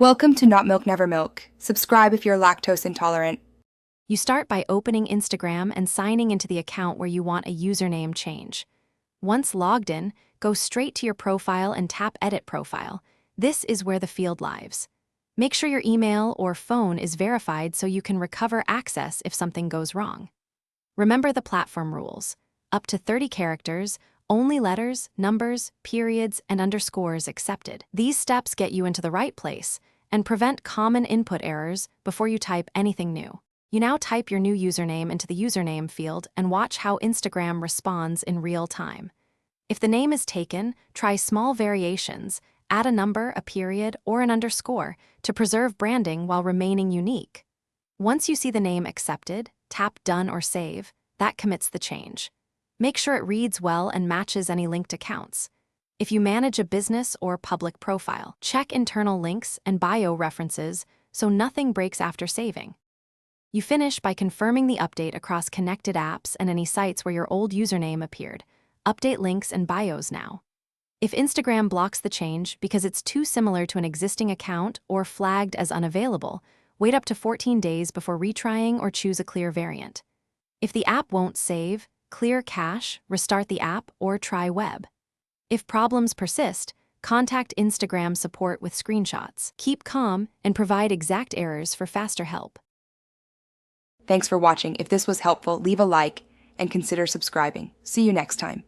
Welcome to Not Milk Never Milk. Subscribe if you're lactose intolerant. You start by opening Instagram and signing into the account where you want a username change. Once logged in, go straight to your profile and tap Edit Profile. This is where the field lives. Make sure your email or phone is verified so you can recover access if something goes wrong. Remember the platform rules. Up to 30 characters, only letters, numbers, periods, and underscores accepted. These steps get you into the right place and prevent common input errors before you type anything new. You now type your new username into the username field and watch how Instagram responds in real time. If the name is taken, try small variations, add a number, a period, or an underscore to preserve branding while remaining unique. Once you see the name accepted, tap Done or Save. That commits the change. Make sure it reads well and matches any linked accounts. If you manage a business or public profile, check internal links and bio references so nothing breaks after saving. You finish by confirming the update across connected apps and any sites where your old username appeared. Update links and bios now. If Instagram blocks the change because it's too similar to an existing account or flagged as unavailable, wait up to 14 days before retrying or choose a clear variant. If the app won't save, clear cache, restart the app, or try web. If problems persist, contact Instagram support with screenshots. Keep calm and provide exact errors for faster help. Thanks for watching. If this was helpful, leave a like and consider subscribing. See you next time.